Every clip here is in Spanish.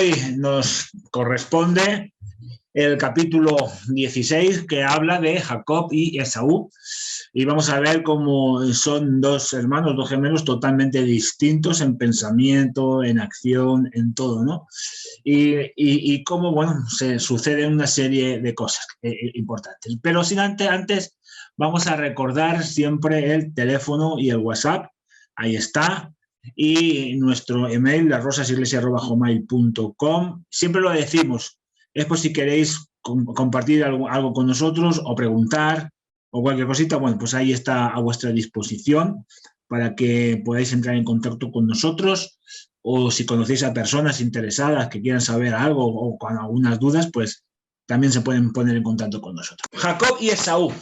Hoy nos corresponde el capítulo 16 que habla de Jacob y Esaú, y vamos a ver cómo son dos hermanos, dos gemelos totalmente distintos en pensamiento, en acción, en todo, ¿no? Y cómo, bueno, se suceden una serie de cosas importantes. Pero sin antes vamos a recordar siempre el teléfono y el WhatsApp. Ahí está. Y nuestro email, lasrosasiglesia@gmail.com. Siempre lo decimos, es por si queréis compartir algo con nosotros o preguntar o cualquier cosita, bueno, pues ahí está a vuestra disposición para que podáis entrar en contacto con nosotros, o si conocéis a personas interesadas que quieran saber algo o con algunas dudas, pues también se pueden poner en contacto con nosotros. Jacob y Esaú,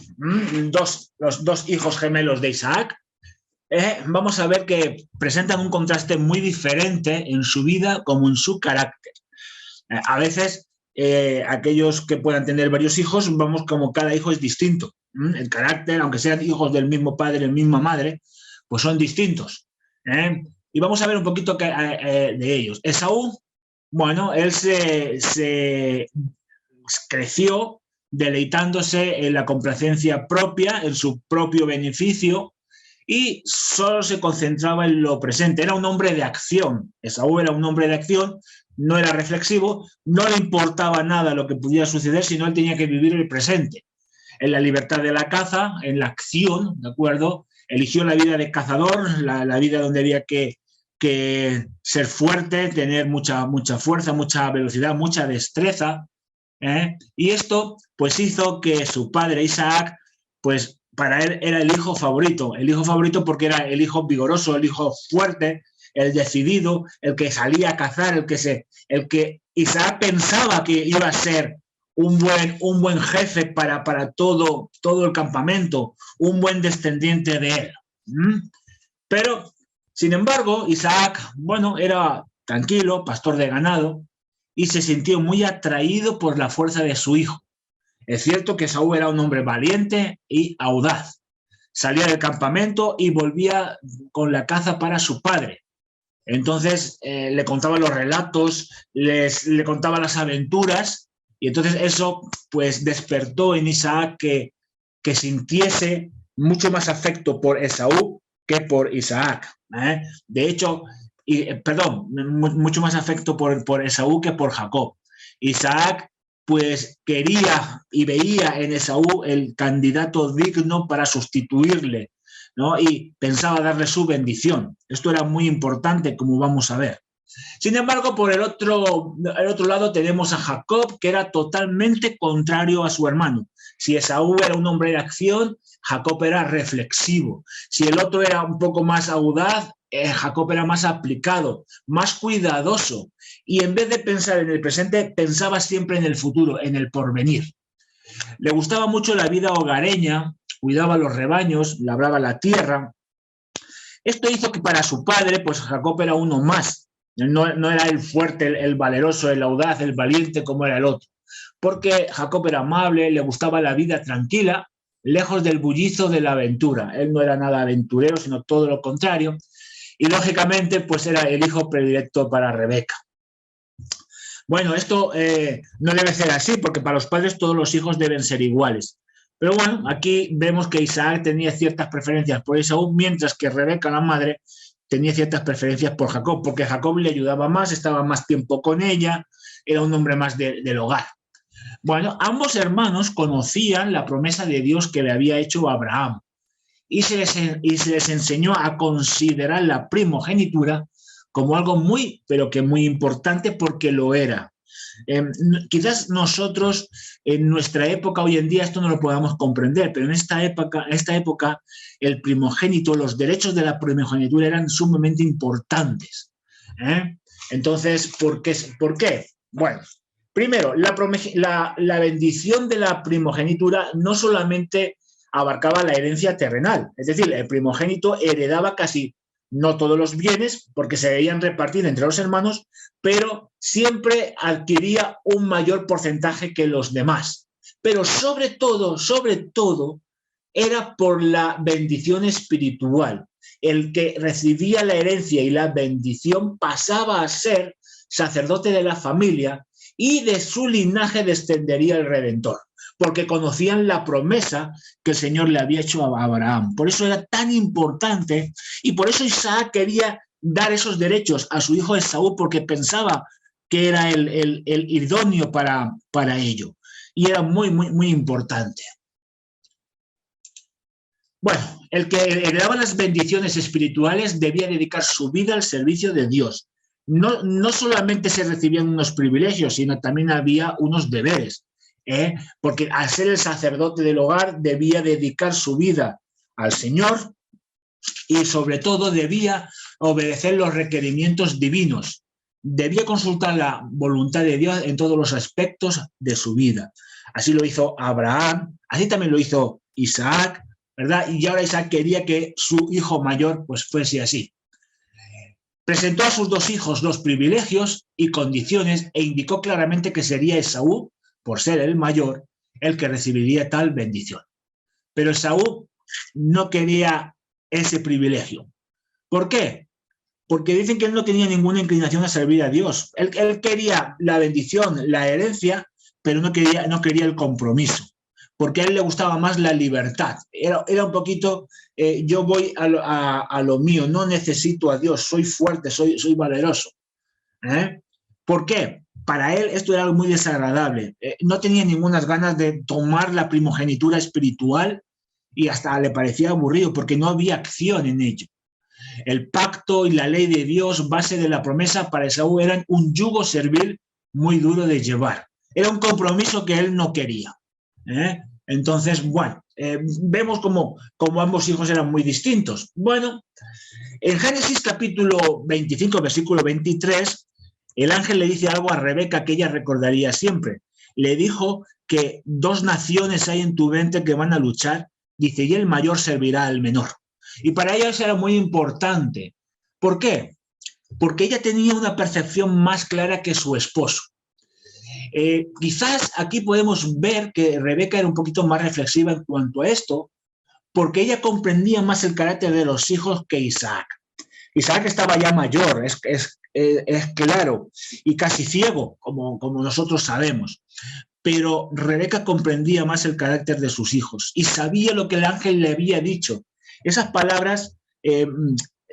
los dos hijos gemelos de Isaac, vamos a ver que presentan un contraste muy diferente en su vida como en su carácter. A veces, aquellos que puedan tener varios hijos, vamos como cada hijo es distinto. El carácter, aunque sean hijos del mismo padre, misma madre, pues son distintos. Y vamos a ver un poquito de ellos. Esaú, bueno, él se creció deleitándose en la complacencia propia, en su propio beneficio, y solo se concentraba en lo presente. Era un hombre de acción. Esaú era un hombre de acción, no era reflexivo, no le importaba nada lo que pudiera suceder, sino él tenía que vivir el presente. En la libertad de la caza, en la acción, ¿de acuerdo? Eligió la vida de cazador, la vida donde había que ser fuerte, tener mucha fuerza, mucha velocidad, mucha destreza. Y esto pues hizo que su padre Isaac, pues para él era el hijo favorito porque era el hijo vigoroso, el hijo fuerte, el decidido, el que salía a cazar, el que Isaac pensaba que iba a ser un buen jefe para todo el campamento, un buen descendiente de él. Pero, sin embargo, Isaac, bueno, era tranquilo, pastor de ganado, y se sintió muy atraído por la fuerza de su hijo. Es cierto que Esaú era un hombre valiente y audaz. Salía del campamento y volvía con la caza para su padre. Entonces le contaba los relatos, le contaba las aventuras, y entonces eso pues despertó en Isaac que sintiese mucho más afecto por Esaú que por Isaac. De hecho, mucho más afecto por Esaú que por Jacob. Isaac pues quería y veía en Esaú el candidato digno para sustituirle, ¿no? Y pensaba darle su bendición. Esto era muy importante, como vamos a ver. Sin embargo, por el otro lado tenemos a Jacob, que era totalmente contrario a su hermano. Si Esaú era un hombre de acción, Jacob era reflexivo. Si el otro era un poco más audaz, Jacob era más aplicado, más cuidadoso. Y en vez de pensar en el presente, pensaba siempre en el futuro, en el porvenir. Le gustaba mucho la vida hogareña, cuidaba los rebaños, labraba la tierra. Esto hizo que para su padre, pues Jacob era uno más. No era el fuerte, el valeroso, el audaz, el valiente como era el otro. Porque Jacob era amable, le gustaba la vida tranquila, lejos del bullizo de la aventura. Él no era nada aventurero, sino todo lo contrario. Y lógicamente, pues era el hijo predilecto para Rebeca. Bueno, esto no debe ser así, porque para los padres todos los hijos deben ser iguales. Pero bueno, aquí vemos que Isaac tenía ciertas preferencias por Esaú, mientras que Rebeca, la madre, tenía ciertas preferencias por Jacob, porque Jacob le ayudaba más, estaba más tiempo con ella, era un hombre más del hogar. Bueno, ambos hermanos conocían la promesa de Dios que le había hecho a Abraham, y se les enseñó a considerar la primogenitura como algo muy, pero que muy importante, porque lo era. Quizás nosotros en nuestra época, hoy en día, esto no lo podamos comprender, pero en esta época el primogénito, los derechos de la primogenitura eran sumamente importantes. Entonces, ¿por qué? Bueno, primero, la bendición de la primogenitura no solamente abarcaba la herencia terrenal, es decir, el primogénito heredaba casi no todos los bienes, porque se debían repartir entre los hermanos, pero siempre adquiría un mayor porcentaje que los demás. Pero sobre todo, era por la bendición espiritual. El que recibía la herencia y la bendición pasaba a ser sacerdote de la familia, y de su linaje descendería el Redentor, porque conocían la promesa que el Señor le había hecho a Abraham. Por eso era tan importante, y por eso Isaac quería dar esos derechos a su hijo Esaú, porque pensaba que era el idóneo para ello. Y era muy importante. Bueno, el que heredaba las bendiciones espirituales debía dedicar su vida al servicio de Dios. No solamente se recibían unos privilegios, sino también había unos deberes, porque al ser el sacerdote del hogar debía dedicar su vida al Señor y sobre todo debía obedecer los requerimientos divinos. Debía consultar la voluntad de Dios en todos los aspectos de su vida. Así lo hizo Abraham, así también lo hizo Isaac, ¿verdad? Y ahora Isaac quería que su hijo mayor pues fuese así. Presentó a sus dos hijos los privilegios y condiciones e indicó claramente que sería Esaú, por ser el mayor, el que recibiría tal bendición. Pero Esaú no quería ese privilegio. ¿Por qué? Porque dicen que él no tenía ninguna inclinación a servir a Dios. Él quería la bendición, la herencia, pero no quería el compromiso, porque a él le gustaba más la libertad. Era un poquito, yo voy a lo mío, no necesito a Dios, soy fuerte, soy valeroso. ¿Por qué? Para él esto era algo muy desagradable. No tenía ninguna ganas de tomar la primogenitura espiritual y hasta le parecía aburrido porque no había acción en ello. El pacto y la ley de Dios, base de la promesa, para Esaú eran un yugo servil muy duro de llevar. Era un compromiso que él no quería. Entonces, bueno, vemos como ambos hijos eran muy distintos. Bueno, en Génesis capítulo 25, versículo 23, el ángel le dice algo a Rebeca que ella recordaría siempre. Le dijo que dos naciones hay en tu mente que van a luchar, dice, y el mayor servirá al menor. Y para ella eso era muy importante. ¿Por qué? Porque ella tenía una percepción más clara que su esposo. Quizás aquí podemos ver que Rebeca era un poquito más reflexiva en cuanto a esto, porque ella comprendía más el carácter de los hijos que Isaac. Isaac estaba ya mayor, es claro, y casi ciego, como nosotros sabemos. Pero Rebeca comprendía más el carácter de sus hijos y sabía lo que el ángel le había dicho. Esas palabras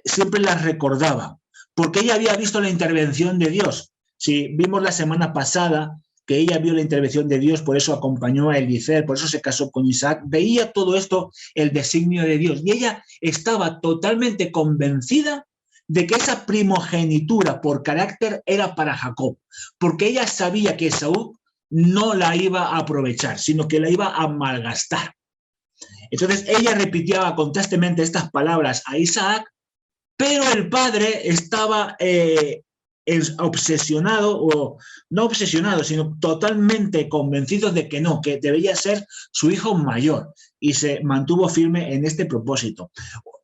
siempre las recordaba, porque ella había visto la intervención de Dios. Si vimos la semana pasada que ella vio la intervención de Dios, por eso acompañó a Eliezer, por eso se casó con Isaac, veía todo esto, el designio de Dios, y ella estaba totalmente convencida de que esa primogenitura por carácter era para Jacob, porque ella sabía que Esaú no la iba a aprovechar, sino que la iba a malgastar. Entonces ella repetía constantemente estas palabras a Isaac, pero el padre estaba obsesionado, o no obsesionado, sino totalmente convencido de que no, que debería ser su hijo mayor, y se mantuvo firme en este propósito.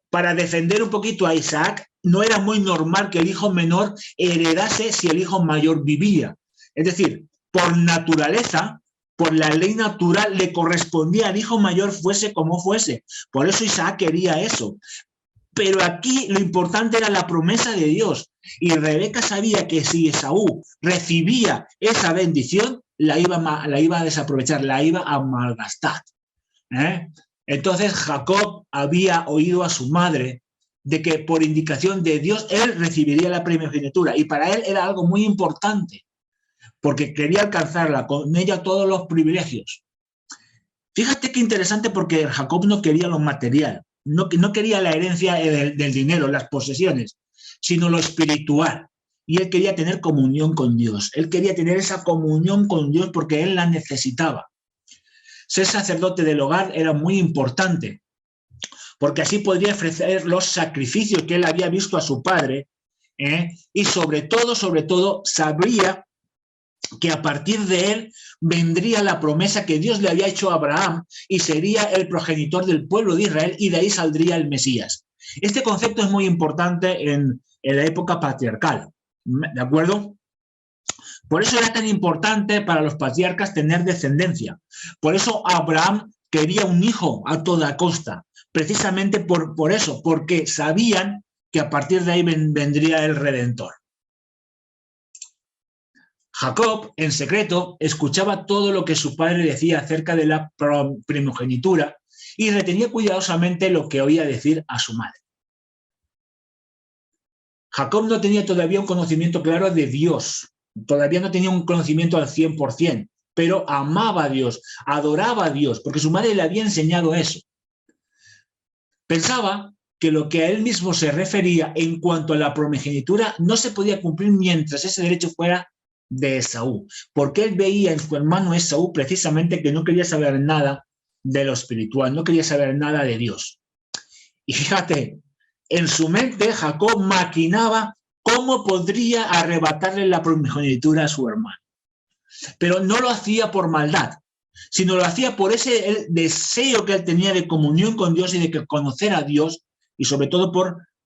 Para defender un poquito a Isaac, no era muy normal que el hijo menor heredase si el hijo mayor vivía. Es decir, por naturaleza, por la ley natural, le correspondía al hijo mayor fuese como fuese. Por eso Isaac quería eso. Pero aquí lo importante era la promesa de Dios. Y Rebeca sabía que si Esaú recibía esa bendición, la iba a desaprovechar, la iba a malgastar. Entonces Jacob había oído a su madre de que por indicación de Dios él recibiría la primogenitura. Y para él era algo muy importante, porque quería alcanzarla, con ella todos los privilegios. Fíjate qué interesante, porque Jacob no quería lo material, no quería la herencia del dinero, las posesiones, sino lo espiritual. Y él quería tener comunión con Dios. Él quería tener esa comunión con Dios porque él la necesitaba. Ser sacerdote del hogar era muy importante, porque así podría ofrecer los sacrificios que él había visto a su padre, y sobre todo, sabría que a partir de él vendría la promesa que Dios le había hecho a Abraham y sería el progenitor del pueblo de Israel, y de ahí saldría el Mesías. Este concepto es muy importante en la época patriarcal, ¿de acuerdo? Por eso era tan importante para los patriarcas tener descendencia. Por eso Abraham quería un hijo a toda costa, precisamente por eso, porque sabían que a partir de ahí vendría el Redentor. Jacob, en secreto, escuchaba todo lo que su padre decía acerca de la primogenitura y retenía cuidadosamente lo que oía decir a su madre. Jacob no tenía todavía un conocimiento claro de Dios, todavía no tenía un conocimiento al 100%, pero amaba a Dios, adoraba a Dios, porque su madre le había enseñado eso. Pensaba que lo que a él mismo se refería en cuanto a la primogenitura no se podía cumplir mientras ese derecho fuera de Esaú, porque él veía en su hermano Esaú precisamente que no quería saber nada de lo espiritual, no quería saber nada de Dios. Y fíjate, en su mente Jacob maquinaba cómo podría arrebatarle la primogenitura a su hermano. Pero no lo hacía por maldad, sino lo hacía por ese deseo que él tenía de comunión con Dios y de conocer a Dios, y sobre todo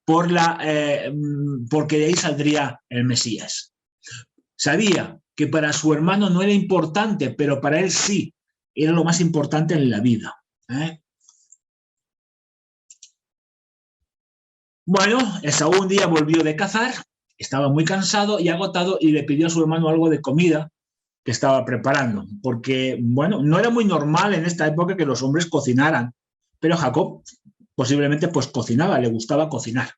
porque de ahí saldría el Mesías. Sabía que para su hermano no era importante, pero para él sí, era lo más importante en la vida. Bueno, Esaú un día volvió de cazar, estaba muy cansado y agotado y le pidió a su hermano algo de comida que estaba preparando, porque, bueno, no era muy normal en esta época que los hombres cocinaran, pero Jacob posiblemente pues cocinaba, le gustaba cocinar.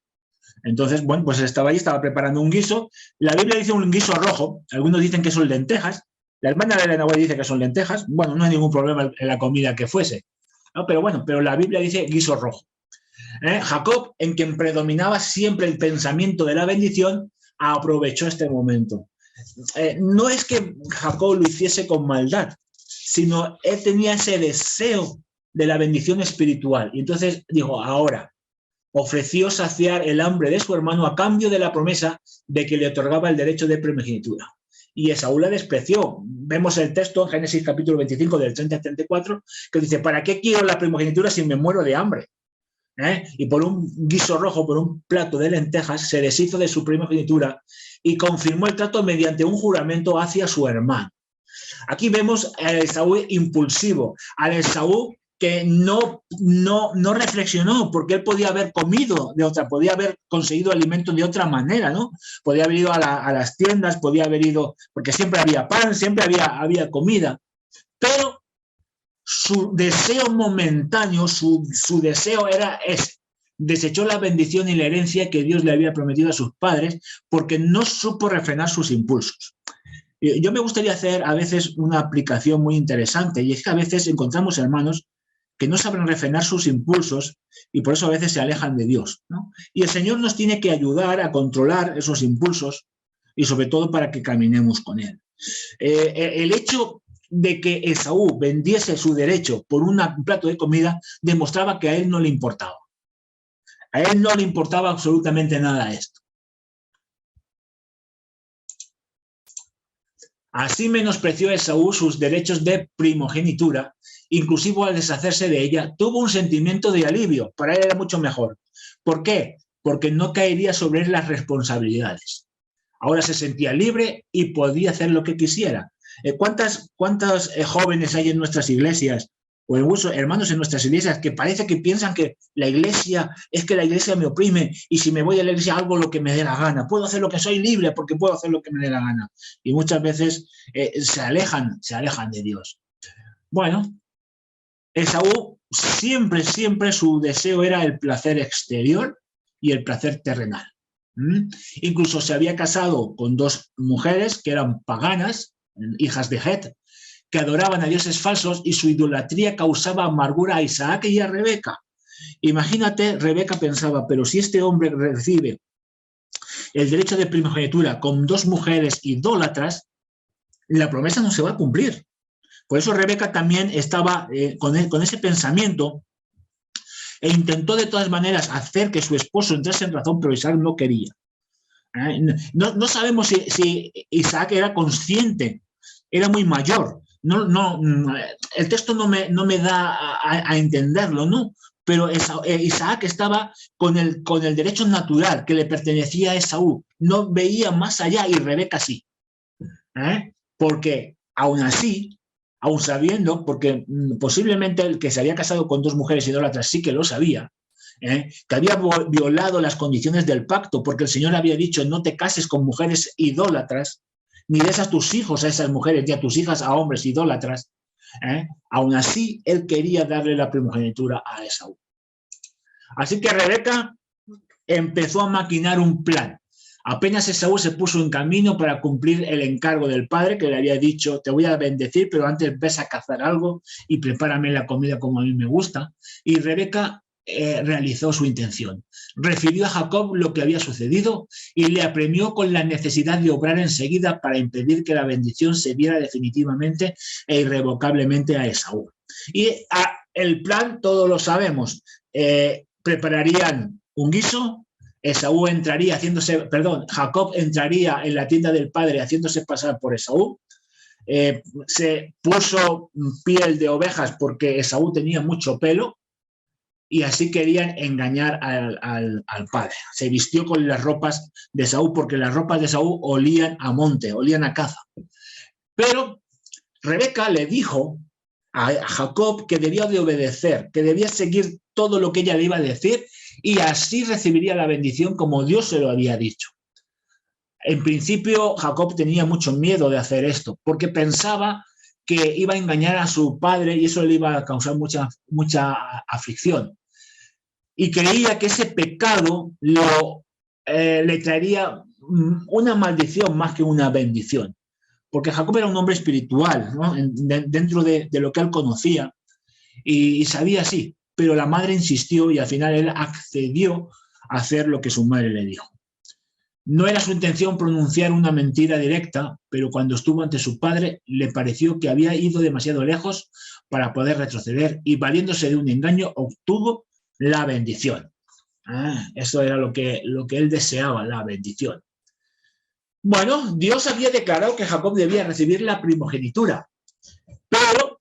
Entonces, bueno, pues estaba ahí, estaba preparando un guiso. La Biblia dice un guiso rojo, algunos dicen que son lentejas, la hermana de Elena White dice que son lentejas, bueno, no hay ningún problema en la comida que fuese, ¿no? Pero bueno, pero la Biblia dice guiso rojo. Jacob, en quien predominaba siempre el pensamiento de la bendición, aprovechó este momento. No es que Jacob lo hiciese con maldad, sino él tenía ese deseo de la bendición espiritual. Y entonces dijo, ahora, ofreció saciar el hambre de su hermano a cambio de la promesa de que le otorgaba el derecho de primogenitura. Y Esaú la despreció. Vemos el texto en Génesis capítulo 25 del 30 al 34 que dice, ¿para qué quiero la primogenitura si me muero de hambre? Y por un guiso rojo, por un plato de lentejas, se deshizo de su primogenitura y confirmó el trato mediante un juramento hacia su hermano. Aquí vemos al Esaú impulsivo, al Esaú que no reflexionó, porque él podía haber comido de otra, podía haber conseguido alimento de otra manera, ¿no? Podía haber ido a las tiendas, podía haber ido, porque siempre había pan, siempre había comida, pero su deseo momentáneo, su deseo era ese. Desechó la bendición y la herencia que Dios le había prometido a sus padres porque no supo refrenar sus impulsos. Yo me gustaría hacer a veces una aplicación muy interesante, y es que a veces encontramos hermanos que no saben refrenar sus impulsos y por eso a veces se alejan de Dios, ¿no? Y el Señor nos tiene que ayudar a controlar esos impulsos y sobre todo para que caminemos con Él. El hecho de que Esaú vendiese su derecho por un plato de comida demostraba que a él no le importaba. A él no le importaba absolutamente nada esto. Así menospreció Esaú sus derechos de primogenitura, inclusive al deshacerse de ella, tuvo un sentimiento de alivio, para él era mucho mejor. ¿Por qué? Porque no caería sobre él las responsabilidades. Ahora se sentía libre y podía hacer lo que quisiera. ¿Cuántas jóvenes hay en nuestras iglesias o incluso hermanos en nuestras iglesias que parece que piensan que la iglesia me oprime y si me voy a la iglesia hago lo que me dé la gana? Puedo hacer lo que soy libre porque puedo hacer lo que me dé la gana. Y muchas veces se alejan de Dios. Bueno, Esaú siempre su deseo era el placer exterior y el placer terrenal. Incluso se había casado con dos mujeres que eran paganas, hijas de Het, que adoraban a dioses falsos y su idolatría causaba amargura a Isaac y a Rebeca. Imagínate, Rebeca pensaba, pero si este hombre recibe el derecho de primogenitura con dos mujeres idólatras, la promesa no se va a cumplir. Por eso Rebeca también estaba con ese pensamiento e intentó de todas maneras hacer que su esposo entrase en razón, pero Isaac no quería. No sabemos si Isaac era consciente, era muy mayor. El texto no me da a entenderlo, ¿no? Pero Isaac estaba con el derecho natural que le pertenecía a Esaú. No veía más allá y Rebeca sí. Porque aún así, aún sabiendo, porque posiblemente el que se había casado con dos mujeres idólatras sí que lo sabía, que había violado las condiciones del pacto, porque el Señor había dicho no te cases con mujeres idólatras, ni des a tus hijos a esas mujeres, ni a tus hijas a hombres idólatras, aún así él quería darle la primogenitura a Esaú. Así que Rebeca empezó a maquinar un plan. Apenas Esaú se puso en camino para cumplir el encargo del padre, que le había dicho, te voy a bendecir, pero antes ves a cazar algo y prepárame la comida como a mí me gusta. Y Rebeca realizó su intención. Refirió a Jacob lo que había sucedido y le apremió con la necesidad de obrar enseguida para impedir que la bendición se viera definitivamente e irrevocablemente a Esaú. Y el plan, todos lo sabemos, prepararían un guiso, Esaú entraría Jacob entraría en la tienda del padre haciéndose pasar por Esaú, se puso piel de ovejas porque Esaú tenía mucho pelo y así querían engañar al padre. Se vistió con las ropas de Esaú porque las ropas de Esaú olían a monte, olían a caza. Pero Rebeca le dijo a Jacob que debía de obedecer, que debía seguir todo lo que ella le iba a decir y así recibiría la bendición como Dios se lo había dicho. En principio, Jacob tenía mucho miedo de hacer esto porque pensaba que iba a engañar a su padre y eso le iba a causar mucha aflicción. Y creía que ese pecado le traería una maldición más que una bendición. Porque Jacob era un hombre espiritual, ¿no? Dentro de lo que él conocía y sabía así, pero la madre insistió y al final él accedió a hacer lo que su madre le dijo. No era su intención pronunciar una mentira directa, pero cuando estuvo ante su padre le pareció que había ido demasiado lejos para poder retroceder y valiéndose de un engaño obtuvo la bendición. Eso era lo que él deseaba, la bendición. Bueno, Dios había declarado que Jacob debía recibir la primogenitura, pero,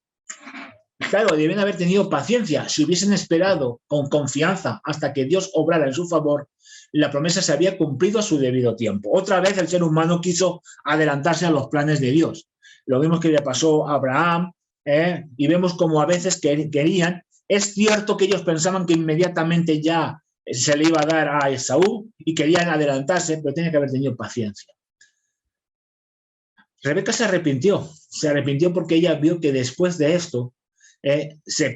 claro, debían haber tenido paciencia. Si hubiesen esperado con confianza hasta que Dios obrara en su favor, la promesa se había cumplido a su debido tiempo. Otra vez el ser humano quiso adelantarse a los planes de Dios. Lo vimos que le pasó a Abraham, y vemos como a veces querían. Es cierto que ellos pensaban que inmediatamente ya se le iba a dar a Esaú y querían adelantarse, pero tenía que haber tenido paciencia. Rebeca se arrepintió porque ella vio que después de esto se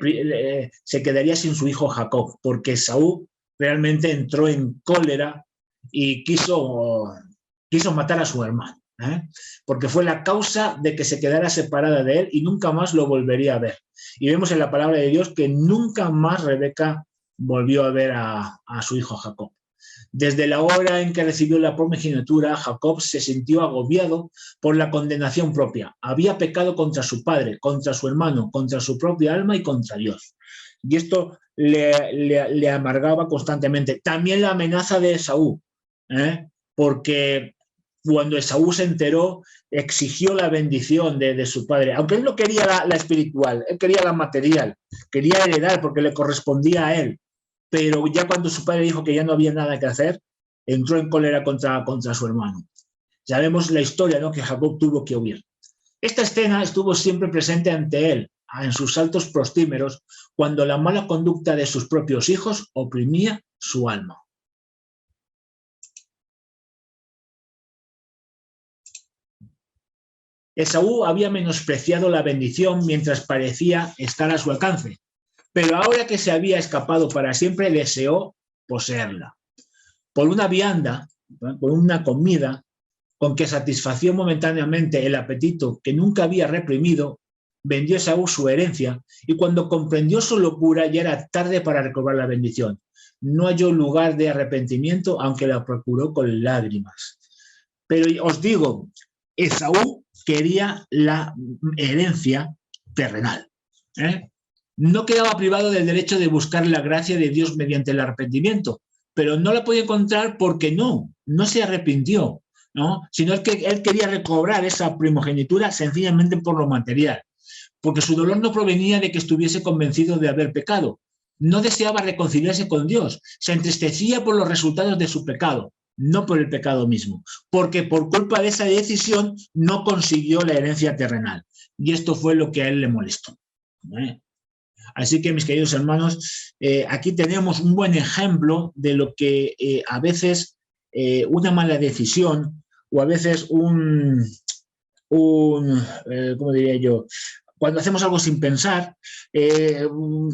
quedaría sin su hijo Jacob, porque Esaú realmente entró en cólera y quiso matar a su hermano, porque fue la causa de que se quedara separada de él y nunca más lo volvería a ver. Y vemos en la palabra de Dios que nunca más Rebeca volvió a ver a su hijo Jacob. Desde la hora en que recibió la primogenitura, Jacob se sintió agobiado por la condenación propia. Había pecado contra su padre, contra su hermano, contra su propia alma y contra Dios. Y esto le amargaba constantemente. También la amenaza de Esaú, porque cuando Esaú se enteró, exigió la bendición de su padre. Aunque él no quería la espiritual, él quería la material, quería heredar porque le correspondía a él. Pero ya cuando su padre dijo que ya no había nada que hacer, entró en cólera contra su hermano. Sabemos la historia, ¿no? Que Jacob tuvo que huir. Esta escena estuvo siempre presente ante él, en sus saltos prostímeros, cuando la mala conducta de sus propios hijos oprimía su alma. Esaú había menospreciado la bendición mientras parecía estar a su alcance, pero ahora que se había escapado para siempre, deseó poseerla. Por una vianda, por una comida, con que satisfació momentáneamente el apetito que nunca había reprimido, vendió Esaú su herencia y cuando comprendió su locura ya era tarde para recobrar la bendición. No halló lugar de arrepentimiento, aunque la procuró con lágrimas. Pero os digo, Esaú quería la herencia terrenal. No quedaba privado del derecho de buscar la gracia de Dios mediante el arrepentimiento, pero no la podía encontrar porque no se arrepintió, ¿no? Sino que él quería recobrar esa primogenitura sencillamente por lo material, porque su dolor no provenía de que estuviese convencido de haber pecado, no deseaba reconciliarse con Dios, se entristecía por los resultados de su pecado, no por el pecado mismo, porque por culpa de esa decisión no consiguió la herencia terrenal, y esto fue lo que a él le molestó. Así que, mis queridos hermanos, aquí tenemos un buen ejemplo de lo que a veces una mala decisión o a veces un ¿cómo diría yo? Cuando hacemos algo sin pensar,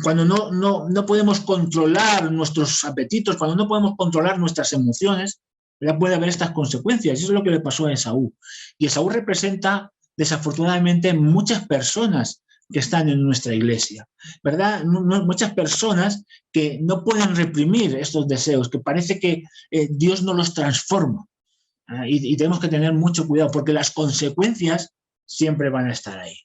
cuando no podemos controlar nuestros apetitos, cuando no podemos controlar nuestras emociones, ya puede haber estas consecuencias. Eso es lo que le pasó a Esaú. Y Esaú representa, desafortunadamente, muchas personas que están en nuestra iglesia, ¿verdad? Muchas personas que no pueden reprimir estos deseos, que parece que Dios no los transforma. Y tenemos que tener mucho cuidado porque las consecuencias siempre van a estar ahí.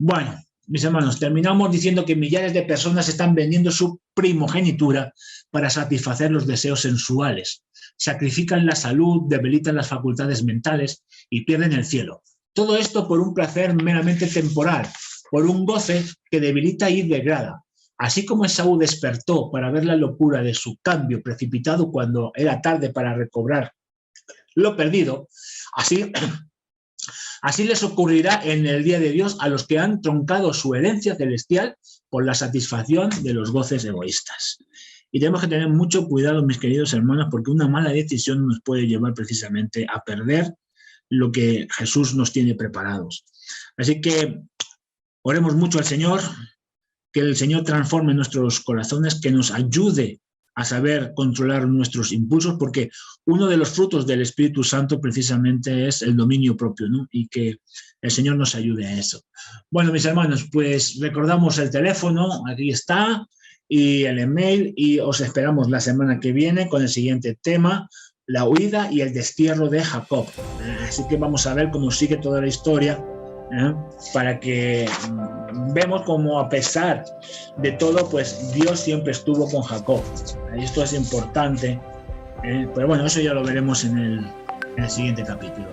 Bueno, mis hermanos, terminamos diciendo que millares de personas están vendiendo su primogenitura para satisfacer los deseos sensuales. Sacrifican la salud, debilitan las facultades mentales y pierden el cielo. Todo esto por un placer meramente temporal, por un goce que debilita y degrada. Así como Esaú despertó para ver la locura de su cambio precipitado cuando era tarde para recobrar lo perdido, así les ocurrirá en el día de Dios a los que han troncado su herencia celestial por la satisfacción de los goces egoístas. Y tenemos que tener mucho cuidado, mis queridos hermanos, porque una mala decisión nos puede llevar precisamente a perder lo que Jesús nos tiene preparados. Así que oremos mucho al Señor, que el Señor transforme nuestros corazones, que nos ayude a saber controlar nuestros impulsos, porque uno de los frutos del Espíritu Santo precisamente es el dominio propio, ¿no? Y que el Señor nos ayude a eso. Bueno, mis hermanos, pues recordamos el teléfono, aquí está, y el email, y os esperamos la semana que viene con el siguiente tema, la huida y el destierro de Jacob. Así que vamos a ver cómo sigue toda la historia, para que vemos cómo a pesar de todo, pues Dios siempre estuvo con Jacob. Esto es importante, pero bueno, eso ya lo veremos en el siguiente capítulo.